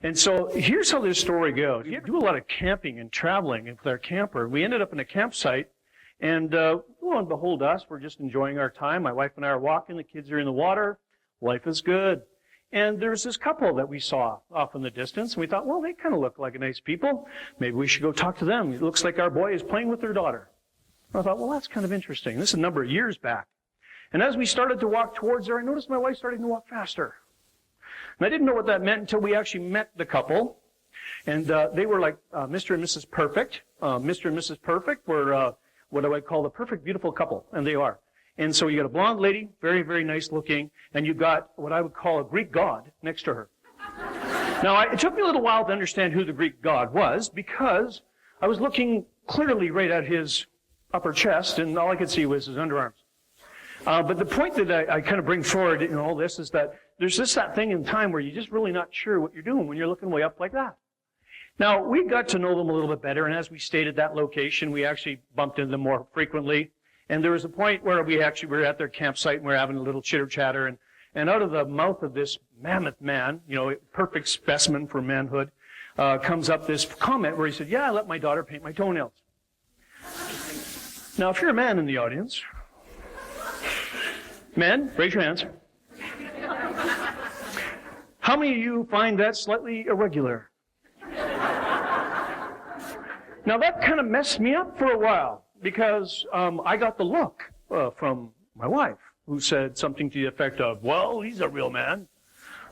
And so here's how this story goes. We do a lot of camping and traveling with our camper. We ended up in a campsite, and lo and behold us, we're just enjoying our time. My wife and I are walking. The kids are in the water. Life is good. And there's this couple that we saw off in the distance, and we thought, well, they kind of look like nice people. Maybe we should go talk to them. It looks like our boy is playing with their daughter. And I thought, well, that's kind of interesting. This is a number of years back. And as we started to walk towards there, I noticed my wife starting to walk faster. And I didn't know what that meant until we actually met the couple. And they were like Mr. and Mrs. Perfect. Mr. and Mrs. Perfect were what I would call the perfect, beautiful couple, and they are. And so you got a blonde lady, very, very nice looking, and you've got what I would call a Greek god next to her. Now, it took me a little while to understand who the Greek god was, because I was looking clearly right at his upper chest, and all I could see was his underarms. But the point that I kind of bring forward in all this is that there's just that thing in time where you're just really not sure what you're doing when you're looking way up like that. Now, we got to know them a little bit better, and as we stayed at that location, we actually bumped into them more frequently. And there was a point where we were at their campsite, and we were having a little chitter-chatter, and out of the mouth of this mammoth man, perfect specimen for manhood, comes up this comment where he said, yeah, I let my daughter paint my toenails. Now, if you're a man in the audience, men, raise your hands. How many of you find that slightly irregular? Now, that kind of messed me up for a while, because I got the look from my wife, who said something to the effect of, well, he's a real man.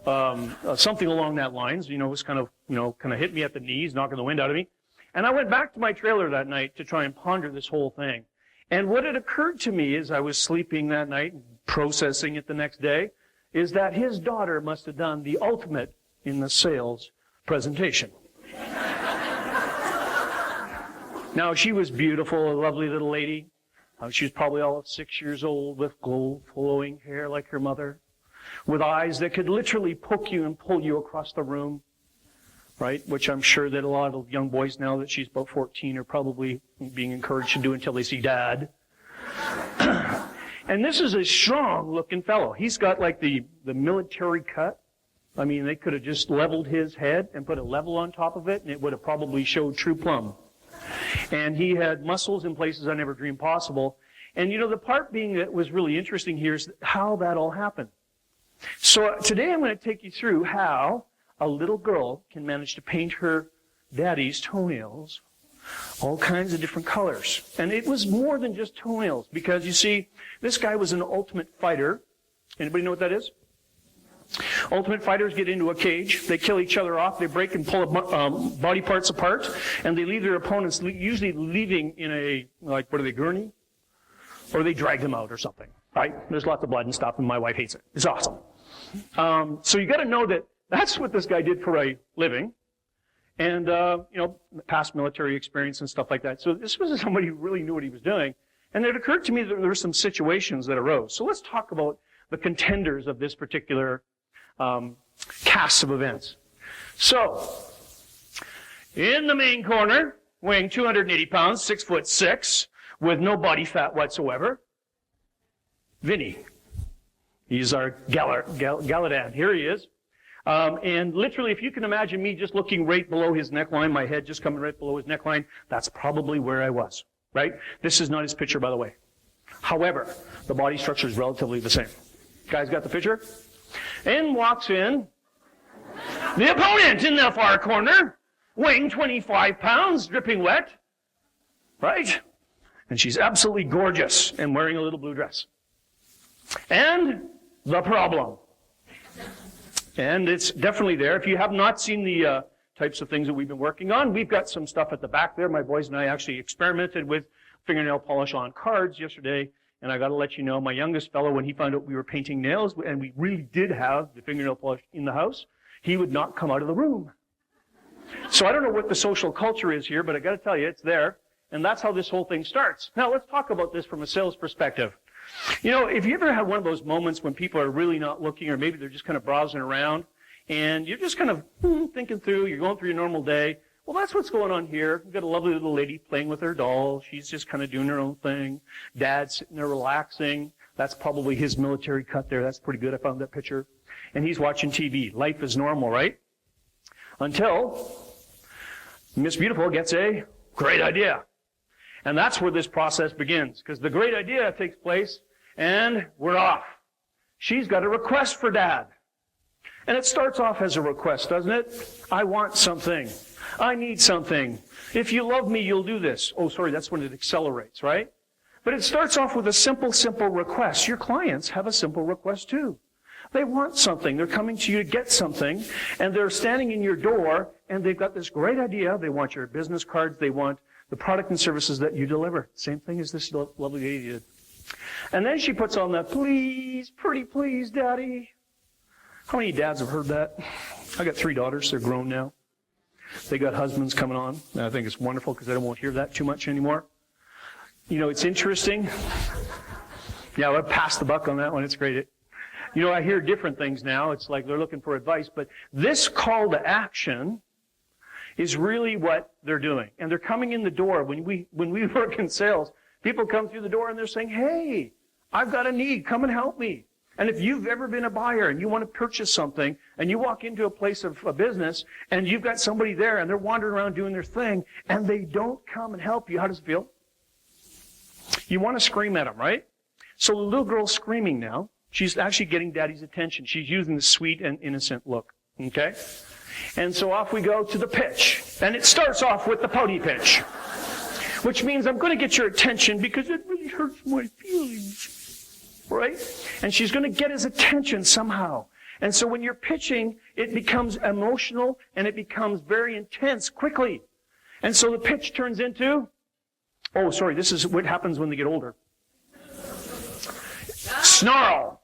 Something along that lines, was kind of hit me at the knees, knocking the wind out of me. And I went back to my trailer that night to try and ponder this whole thing. And what had occurred to me as I was sleeping that night, processing it the next day, is that his daughter must have done the ultimate in the sales presentation. Now, she was beautiful, a lovely little lady. She was probably all of 6 years old, with gold flowing hair like her mother, with eyes that could literally poke you and pull you across the room, right? Which I'm sure that a lot of young boys now that she's about 14 are probably being encouraged to do until they see dad. And this is a strong-looking fellow. He's got like the military cut. I mean, they could have just leveled his head and put a level on top of it, and it would have probably showed true plumb. And he had muscles in places I never dreamed possible. And the part being that was really interesting here is how that all happened. So today I'm going to take you through how a little girl can manage to paint her daddy's toenails all kinds of different colors. And it was more than just toenails, because you see, this guy was an ultimate fighter. Anybody know what that is? Ultimate fighters get into a cage, they kill each other off, they break and pull body parts apart, and they leave their opponents usually leaving in a, what are they, gurney? Or they drag them out or something, right? There's lots of blood and stuff, and my wife hates it. It's awesome. So you got to know that that's what this guy did for a living, and, past military experience and stuff like that. So this was somebody who really knew what he was doing, and it occurred to me that there were some situations that arose. So let's talk about the contenders of this particular cast of events. So, in the main corner, weighing 280 pounds, 6'6", with no body fat whatsoever, Vinny. He's our Galadan. Here he is. And literally, if you can imagine me just looking right below his neckline, my head just coming right below his neckline, that's probably where I was, right? This is not his picture, by the way. However, the body structure is relatively the same. Guys got the picture? In walks in the opponent in the far corner, weighing 25 pounds, dripping wet, right? And she's absolutely gorgeous and wearing a little blue dress. And the problem. And it's definitely there. If you have not seen the types of things that we've been working on, we've got some stuff at the back there. My boys and I actually experimented with fingernail polish on cards yesterday. And I got to let you know, my youngest fellow, when he found out we were painting nails, and we really did have the fingernail polish in the house, he would not come out of the room. So I don't know what the social culture is here, but I got to tell you, it's there. And that's how this whole thing starts. Now, let's talk about this from a sales perspective. If you ever have one of those moments when people are really not looking, or maybe they're just kind of browsing around, and you're just kind of thinking through, you're going through your normal day. Well, that's what's going on here. We've got a lovely little lady playing with her doll. She's just kind of doing her own thing. Dad's sitting there relaxing. That's probably his military cut there. That's pretty good. I found that picture. And he's watching TV. Life is normal, right? Until Miss Beautiful gets a great idea. And that's where this process begins, because the great idea takes place, and we're off. She's got a request for Dad. And it starts off as a request, doesn't it? I want something. I need something. If you love me, you'll do this. Oh, sorry, that's when it accelerates, right? But it starts off with a simple request. Your clients have a simple request too. They want something. They're coming to you to get something, and they're standing in your door, and they've got this great idea. They want your business cards. They want the product and services that you deliver. Same thing as this lovely lady did. And then she puts on the, please, pretty please, Daddy. How many dads have heard that? I got 3 daughters. They're grown now. They got husbands coming on. And I think it's wonderful because I won't hear that too much anymore. You know, it's interesting. Yeah, I'll pass the buck on that one. It's great. You know, I hear different things now. It's like they're looking for advice. But this call to action is really what they're doing. And they're coming in the door. When we work in sales, people come through the door and they're saying, hey, I've got a need. Come and help me. And if you've ever been a buyer and you want to purchase something and you walk into a place of a business and you've got somebody there and they're wandering around doing their thing and they don't come and help you, how does it feel? You want to scream at them, right? So the little girl's screaming now. She's actually getting Daddy's attention. She's using the sweet and innocent look. Okay? And so off we go to the pitch. And it starts off with the pouty pitch. Which means I'm going to get your attention because it really hurts my feelings. Right? And she's going to get his attention somehow. And so when you're pitching, it becomes emotional and it becomes very intense quickly. And so the pitch turns into, oh, sorry, this is what happens when they get older. Snarl.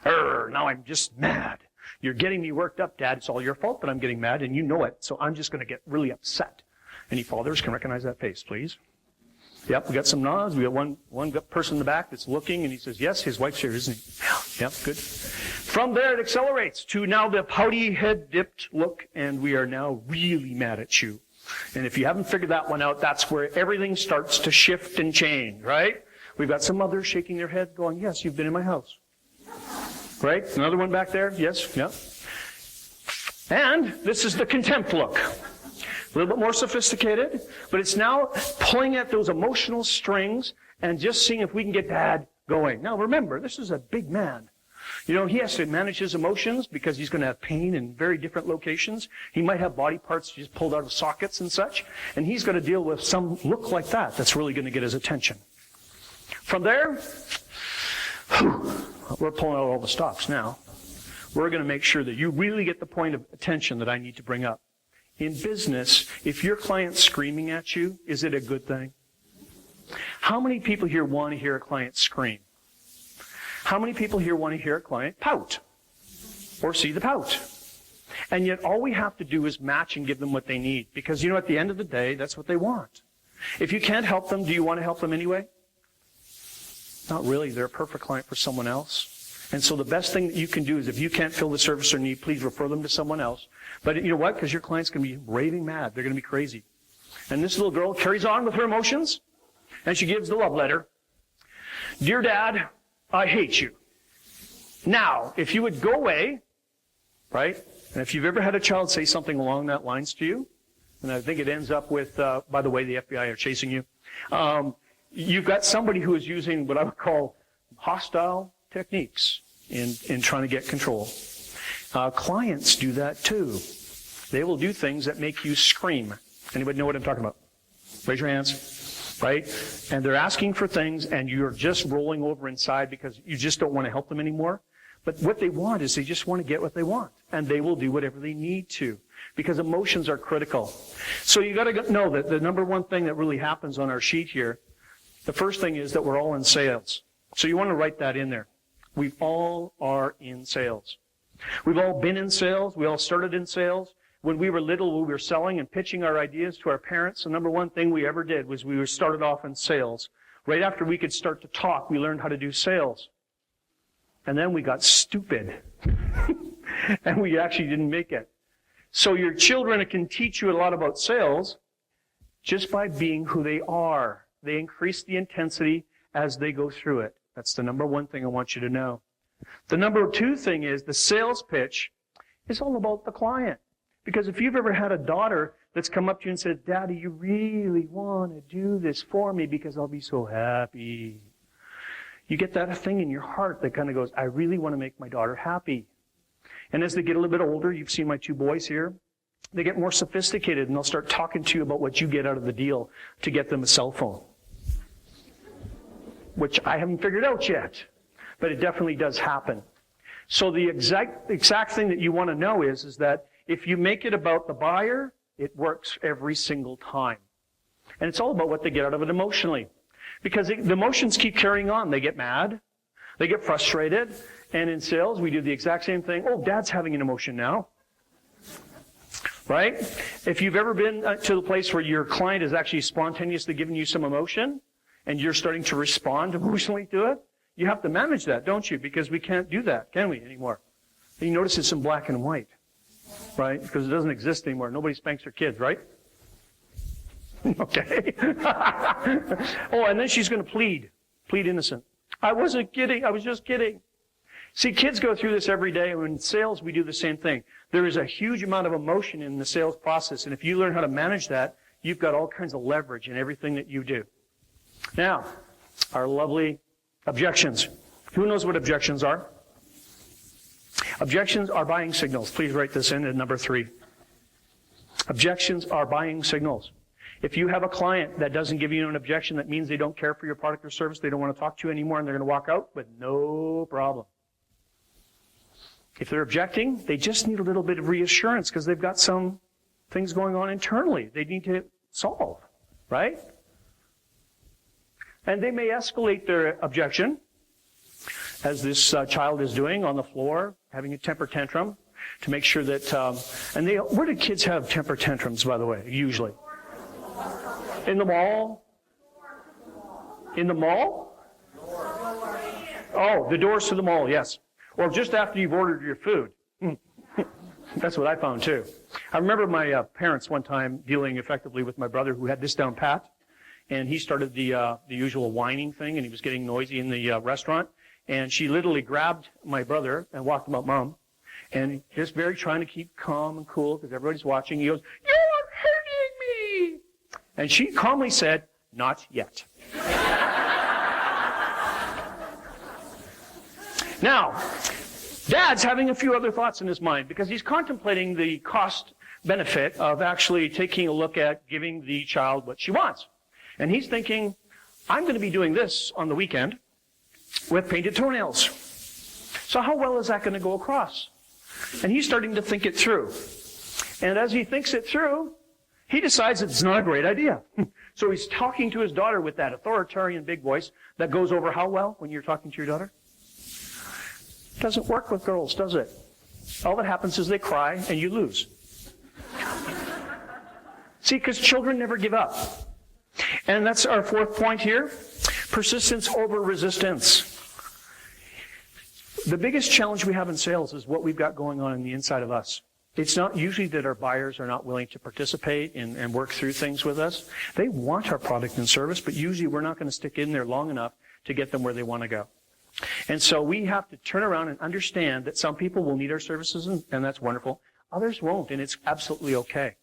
Now I'm just mad. You're getting me worked up, Dad. It's all your fault that I'm getting mad, and you know it. So I'm just going to get really upset. Any fathers can recognize that face, please. Yep, we got some nods. We got one person in the back that's looking, and he says, yes, his wife's here, isn't he? Yep, good. From there, it accelerates to now the pouty, head-dipped look, and we are now really mad at you. And if you haven't figured that one out, that's where everything starts to shift and change, right? We've got some mothers shaking their head going, yes, you've been in my house. Right? Another one back there? Yes, yep. And this is the contempt look. A little bit more sophisticated, but it's now pulling at those emotional strings and just seeing if we can get Dad going. Now remember, this is a big man. You know, he has to manage his emotions because he's going to have pain in very different locations. He might have body parts just pulled out of sockets and such, and he's going to deal with some look like that that's really going to get his attention. From there, we're pulling out all the stops now. We're going to make sure that you really get the point of attention that I need to bring up. In business, if your client's screaming at you, is it a good thing? How many people here want to hear a client scream? How many people here want to hear a client pout? Or see the pout? And yet all we have to do is match and give them what they need. Because, you know, at the end of the day, that's what they want. If you can't help them, do you want to help them anyway? Not really. They're a perfect client for someone else. And so the best thing that you can do is if you can't fill the service or need, please refer them to someone else. But you know what? Because your client's going to be raving mad. They're going to be crazy. And this little girl carries on with her emotions, and she gives the love letter. Dear Dad, I hate you. Now, if you would go away, right? And if you've ever had a child say something along that lines to you, and I think it ends up with, by the way, the FBI are chasing you. You've got somebody who is using what I would call hostile techniques in trying to get control. Clients do that too. They will do things that make you scream. Anybody know what I'm talking about? Raise your hands. Right? And they're asking for things and you're just rolling over inside because you just don't want to help them anymore. But what they want is they just want to get what they want. And they will do whatever they need to. Because emotions are critical. So you got to know that the number one thing that really happens on our sheet here, the first thing is that we're all in sales. So you want to write that in there. We all are in sales. We've all been in sales. We all started in sales. When we were little, we were selling and pitching our ideas to our parents. The number one thing we ever did was we started off in sales. Right after we could start to talk, we learned how to do sales. And then we got stupid. And we actually didn't make it. So your children can teach you a lot about sales just by being who they are. They increase the intensity as they go through it. That's the number one thing I want you to know. The number two thing is the sales pitch is all about the client. Because if you've ever had a daughter that's come up to you and said, Daddy, you really want to do this for me because I'll be so happy. You get that thing in your heart that kind of goes, I really want to make my daughter happy. And as they get a little bit older, you've seen my two boys here, they get more sophisticated and they'll start talking to you about what you get out of the deal to get them a cell phone. Which I haven't figured out yet, but it definitely does happen. So the exact thing that you want to know is that if you make it about the buyer, it works every single time. And it's all about what they get out of it emotionally. Because the emotions keep carrying on. They get mad. They get frustrated. And in sales, we do the exact same thing. Oh, Dad's having an emotion now. Right? If you've ever been to the place where your client is actually spontaneously giving you some emotion, and you're starting to respond emotionally to it, you have to manage that, don't you? Because we can't do that, can we, anymore? And you notice it's in black and white. Right? Because it doesn't exist anymore. Nobody spanks their kids, right? Okay. Oh, and then she's going to plead innocent. I wasn't kidding. I was just kidding. See, kids go through this every day, and in sales, we do the same thing. There is a huge amount of emotion in the sales process, and if you learn how to manage that, you've got all kinds of leverage in everything that you do. Now, our lovely objections. Who knows what objections are? Objections are buying signals. Please write this in at number 3. Objections are buying signals. If you have a client that doesn't give you an objection, that means they don't care for your product or service, they don't want to talk to you anymore, and they're going to walk out with no problem. If they're objecting, they just need a little bit of reassurance because they've got some things going on internally they need to solve, right? And they may escalate their objection, as this child is doing on the floor, having a temper tantrum, to make sure that, where do kids have temper tantrums, by the way, usually? In the mall? In the mall? Oh, the doors to the mall, yes. Or just after you've ordered your food. That's what I found, too. I remember my parents one time dealing effectively with my brother who had this down pat, and he started the usual whining thing, and he was getting noisy in the restaurant. And she literally grabbed my brother and walked him up, Mom, and just very trying to keep calm and cool because everybody's watching. He goes, "You're hurting me!" And she calmly said, "Not yet." Now, Dad's having a few other thoughts in his mind because he's contemplating the cost benefit of actually taking a look at giving the child what she wants. And he's thinking, I'm going to be doing this on the weekend with painted toenails. So how well is that going to go across? And he's starting to think it through. And as he thinks it through, he decides it's not a great idea. So he's talking to his daughter with that authoritarian big voice that goes over how well when you're talking to your daughter? Doesn't work with girls, does it? All that happens is they cry and you lose. See, because children never give up. And that's our 4th point here. Persistence over resistance. The biggest challenge we have in sales is what we've got going on in the inside of us. It's not usually that our buyers are not willing to participate and work through things with us. They want our product and service, but usually we're not going to stick in there long enough to get them where they want to go. And so we have to turn around and understand that some people will need our services, and that's wonderful. Others won't, and it's absolutely okay.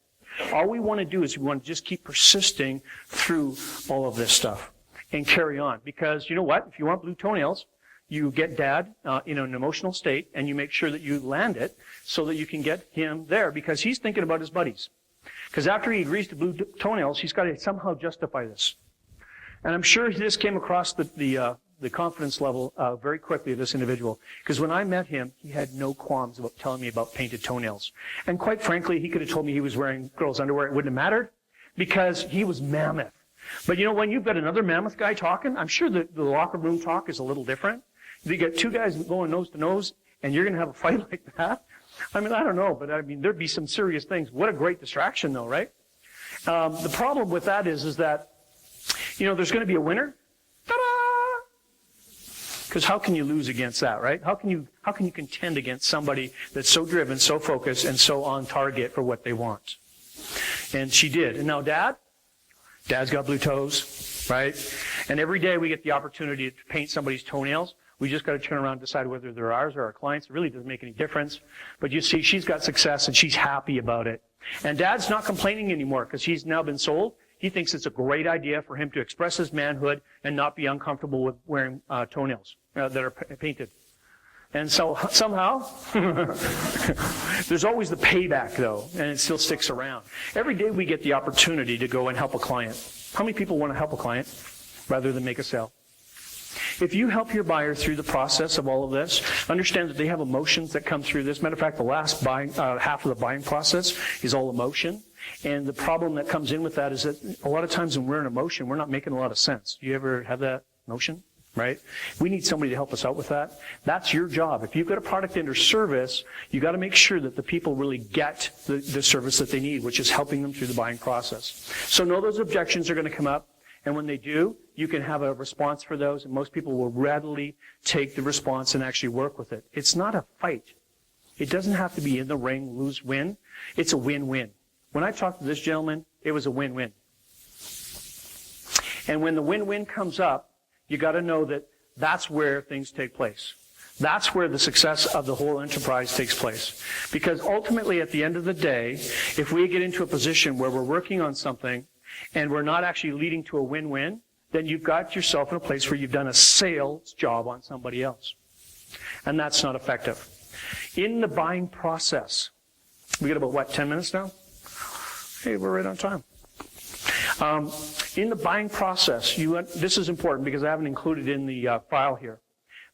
All we want to do is we want to just keep persisting through all of this stuff and carry on. Because you know what? If you want blue toenails, you get Dad in an emotional state, and you make sure that you land it so that you can get him there, because he's thinking about his buddies. Because after he agrees to blue toenails, he's got to somehow justify this. And I'm sure this came across the confidence level very quickly of this individual. Because when I met him, he had no qualms about telling me about painted toenails. And quite frankly, he could have told me he was wearing girls' underwear. It wouldn't have mattered because he was mammoth. But you know, when you've got another mammoth guy talking, I'm sure the locker room talk is a little different. You get two guys going nose to nose, and you're going to have a fight like that. I mean, I don't know, but I mean, there'd be some serious things. What a great distraction, though, right? The problem with that is that, you know, there's going to be a winner. Ta-da! Because how can you lose against that, right? How can you contend against somebody that's so driven, so focused, and so on target for what they want? And she did. And now Dad's got blue toes, right? And every day we get the opportunity to paint somebody's toenails. We just got to turn around and decide whether they're ours or our clients. It really doesn't make any difference. But you see, she's got success and she's happy about it. And Dad's not complaining anymore because he's now been sold. He thinks it's a great idea for him to express his manhood and not be uncomfortable with wearing toenails that are painted. And so somehow, there's always the payback though, and it still sticks around. Every day we get the opportunity to go and help a client. How many people want to help a client rather than make a sale? If you help your buyer through the process of all of this, understand that they have emotions that come through this. Matter of fact, the last half of the buying process is all emotion. And the problem that comes in with that is that a lot of times when we're in emotion, we're not making a lot of sense. Do you ever have that notion? Right? We need somebody to help us out with that. That's your job. If you've got a product and or service, you got to make sure that the people really get the service that they need, which is helping them through the buying process. So know those objections are going to come up, and when they do, you can have a response for those, and most people will readily take the response and actually work with it. It's not a fight. It doesn't have to be in the ring, lose, win. It's a win-win. When I talked to this gentleman, it was a win-win. And when the win-win comes up, you got to know that that's where things take place. That's where the success of the whole enterprise takes place. Because ultimately, at the end of the day, if we get into a position where we're working on something and we're not actually leading to a win-win, then you've got yourself in a place where you've done a sales job on somebody else. And that's not effective. In the buying process, we got about, 10 minutes now? Hey, we're right on time. In the buying process, this is important because I haven't included in the file here.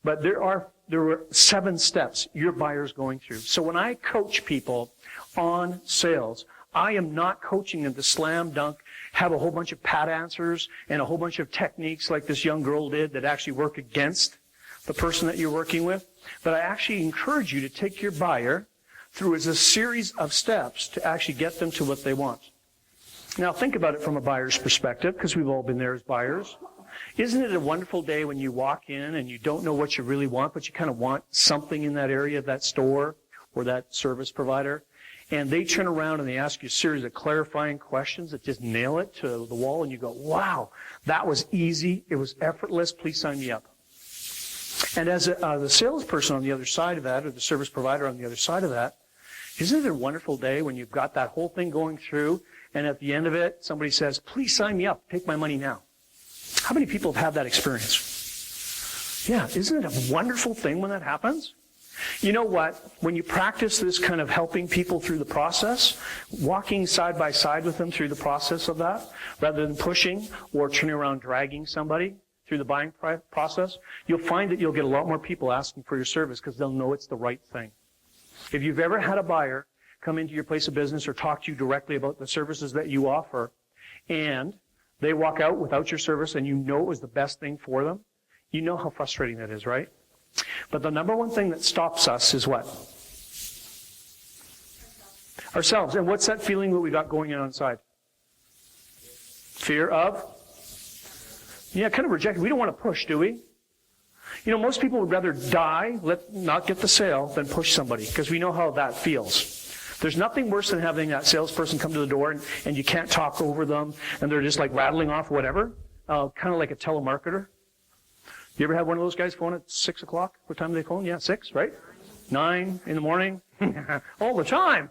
But there were 7 steps your buyer's going through. So when I coach people on sales, I am not coaching them to slam dunk, have a whole bunch of pat answers and a whole bunch of techniques like this young girl did that actually work against the person that you're working with. But I actually encourage you to take your buyer through as a series of steps to actually get them to what they want. Now think about it from a buyer's perspective, because we've all been there as buyers. Isn't it a wonderful day when you walk in and you don't know what you really want, but you kind of want something in that area of that store or that service provider, and they turn around and they ask you a series of clarifying questions that just nail it to the wall, and you go, wow, that was easy, it was effortless, please sign me up. And as the salesperson on the other side of that, or the service provider on the other side of that, isn't it a wonderful day when you've got that whole thing going through, and at the end of it, somebody says, please sign me up, take my money now. How many people have had that experience? Yeah, isn't it a wonderful thing when that happens? You know what? When you practice this kind of helping people through the process, walking side by side with them through the process of that, rather than pushing or turning around dragging somebody through the buying process, you'll find that you'll get a lot more people asking for your service because they'll know it's the right thing. If you've ever had a buyer come into your place of business or talk to you directly about the services that you offer, and they walk out without your service and you know it was the best thing for them, you know how frustrating that is, right? But the number one thing that stops us is what? Ourselves. And what's that feeling that we got going on inside? Fear of? Yeah, kind of rejected. We don't want to push, do we? You know, most people would rather die, not get the sale, than push somebody, because we know how that feels. There's nothing worse than having that salesperson come to the door and you can't talk over them, and they're just like rattling off whatever, kind of like a telemarketer. You ever have one of those guys phone at 6 o'clock? What time do they phone? Yeah, 6, right? 9 in the morning? All the time.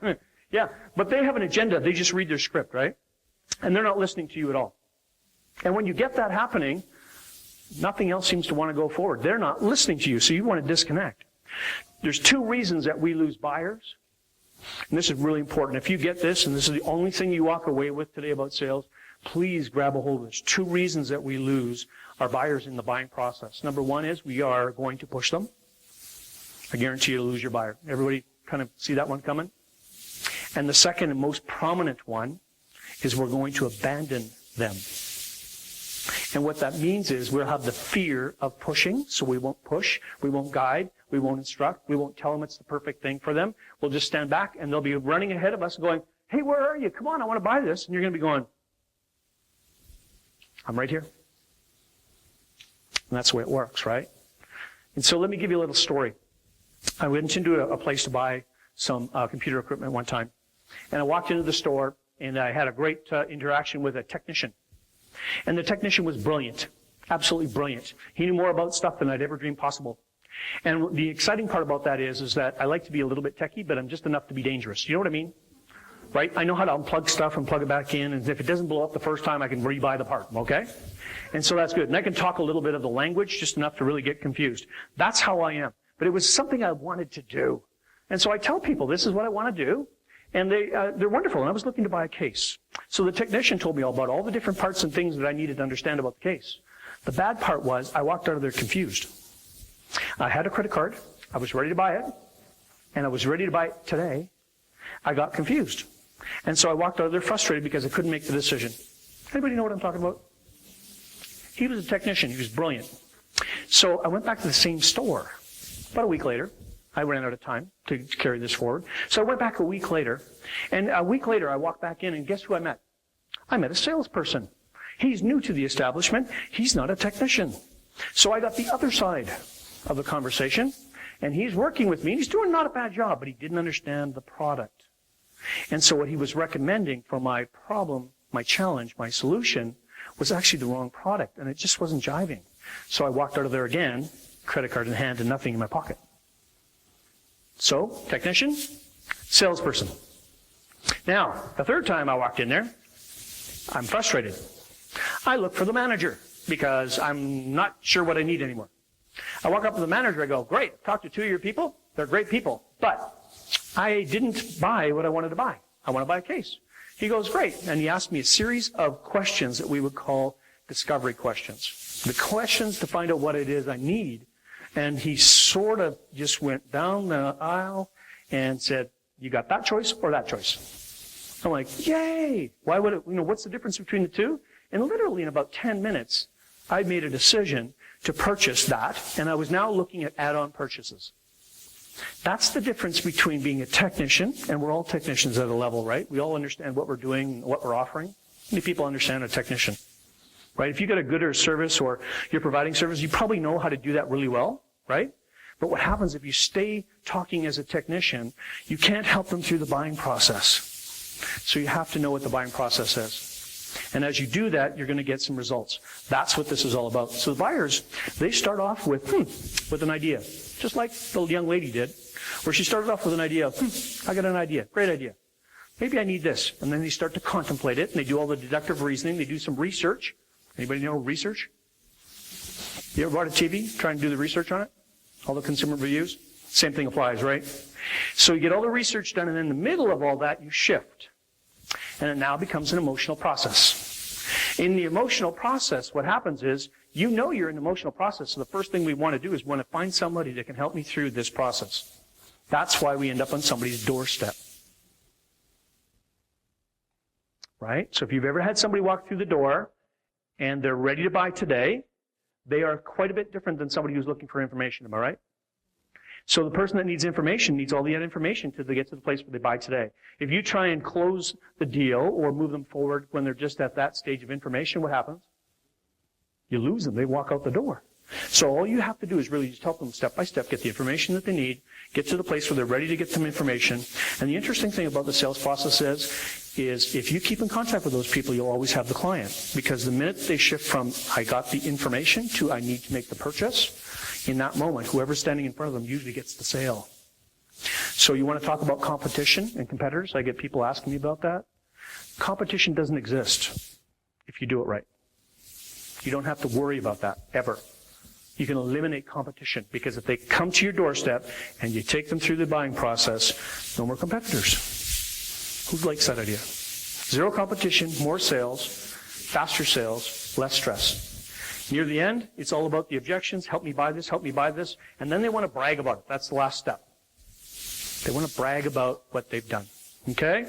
Yeah, but they have an agenda. They just read their script, right? And they're not listening to you at all. And when you get that happening, nothing else seems to want to go forward. They're not listening to you, so you want to disconnect. There's 2 reasons that we lose buyers. And this is really important. If you get this, and this is the only thing you walk away with today about sales, please grab a hold of this. 2 reasons that we lose our buyers in the buying process. Number 1 is we are going to push them. I guarantee you to lose your buyer. Everybody kind of see that one coming? And the second and most prominent one is we're going to abandon them. And what that means is we'll have the fear of pushing, so we won't push, we won't guide, we won't instruct, we won't tell them it's the perfect thing for them. We'll just stand back, and they'll be running ahead of us going, hey, where are you? Come on, I want to buy this. And you're going to be going, I'm right here. And that's the way it works, right? And so let me give you a little story. I went into a place to buy some computer equipment one time. And I walked into the store, and I had a great interaction with a technician. And the technician was brilliant. Absolutely brilliant. He knew more about stuff than I'd ever dreamed possible. And the exciting part about that is that I like to be a little bit techie, but I'm just enough to be dangerous. You know what I mean? Right? I know how to unplug stuff and plug it back in, and if it doesn't blow up the first time, I can rebuy the part, okay? And so that's good. And I can talk a little bit of the language, just enough to really get confused. That's how I am. But it was something I wanted to do. And so I tell people, this is what I want to do. And they're wonderful. And I was looking to buy a case. So the technician told me all about all the different parts and things that I needed to understand about the case. The bad part was I walked out of there confused. I had a credit card. I was ready to buy it. And I was ready to buy it today. I got confused. And so I walked out of there frustrated because I couldn't make the decision. Anybody know what I'm talking about? He was a technician. He was brilliant. So I went back to the same store. About a week later, I ran out of time to carry this forward. So I went back a week later. And a week later, I walked back in, and guess who I met? I met a salesperson. He's new to the establishment. He's not a technician. So I got the other side of the conversation, and he's working with me. And he's doing not a bad job, but he didn't understand the product. And so what he was recommending for my problem, my challenge, my solution, was actually the wrong product, and it just wasn't jiving. So I walked out of there again, credit card in hand and nothing in my pocket. So, technician, salesperson. Now, the third time I walked in there, I'm frustrated. I look for the manager because I'm not sure what I need anymore. I walk up to the manager, I go, great, talk to two of your people. They're great people, but I didn't buy what I wanted to buy. I want to buy a case. He goes, great. And he asked me a series of questions that we would call discovery questions. The questions to find out what it is I need. And he sort of just went down the aisle and said, you got that choice or that choice? I'm like, yay! Why would it, what's the difference between the two? And literally in about 10 minutes, I made a decision to purchase that, and I was now looking at add-on purchases. That's the difference between being a technician, and we're all technicians at a level, right? We all understand what we're doing, what we're offering. How many people understand a technician? Right? If you got a good or service or you're providing service, you probably know how to do that really well, right? But what happens if you stay talking as a technician, you can't help them through the buying process. So you have to know what the buying process is. And as you do that, you're going to get some results. That's what this is all about. So the buyers, they start off with an idea. Just like the young lady did, where she started off with an idea of, I got an idea, great idea. Maybe I need this. And then they start to contemplate it, and they do all the deductive reasoning. They do some research. Anybody know research? You ever bought a TV? Try and do the research on it? All the consumer reviews? Same thing applies, right? So you get all the research done, and in the middle of all that, you shift. And it now becomes an emotional process. In the emotional process, what happens is, you know you're in the emotional process, so the first thing we want to do is want to find somebody that can help me through this process. That's why we end up on somebody's doorstep. Right? So if you've ever had somebody walk through the door, and they're ready to buy today, they are quite a bit different than somebody who's looking for information, am I right? So the person that needs information needs all the information to get to the place where they buy today. If you try and close the deal or move them forward when they're just at that stage of information, what happens? You lose them. They walk out the door. So all you have to do is really just help them step by step, get the information that they need, get to the place where they're ready to get some information. And the interesting thing about the sales process is if you keep in contact with those people, you'll always have the client. Because the minute they shift from, I got the information, to I need to make the purchase, in that moment, whoever's standing in front of them usually gets the sale. So you want to talk about competition and competitors? I get people asking me about that. Competition doesn't exist if you do it right. You don't have to worry about that, ever. You can eliminate competition, because if they come to your doorstep and you take them through the buying process, no more competitors. Who likes that idea? Zero competition, more sales, faster sales, less stress. Near the end, it's all about the objections. Help me buy this, and then they want to brag about it. That's the last step. They want to brag about what they've done. Okay?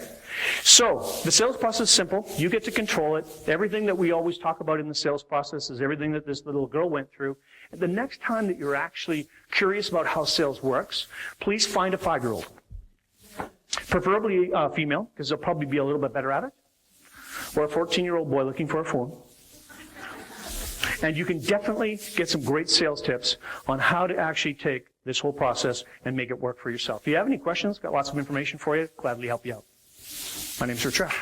So, the sales process is simple. You get to control it. Everything that we always talk about in the sales process is everything that this little girl went through. And the next time that you're actually curious about how sales works, please find a 5-year-old. Preferably female, because they'll probably be a little bit better at it. Or a 14-year-old boy looking for a phone. And you can definitely get some great sales tips on how to actually take this whole process and make it work for yourself. If you have any questions, got lots of information for you, gladly help you out. My name's Rich Rapp.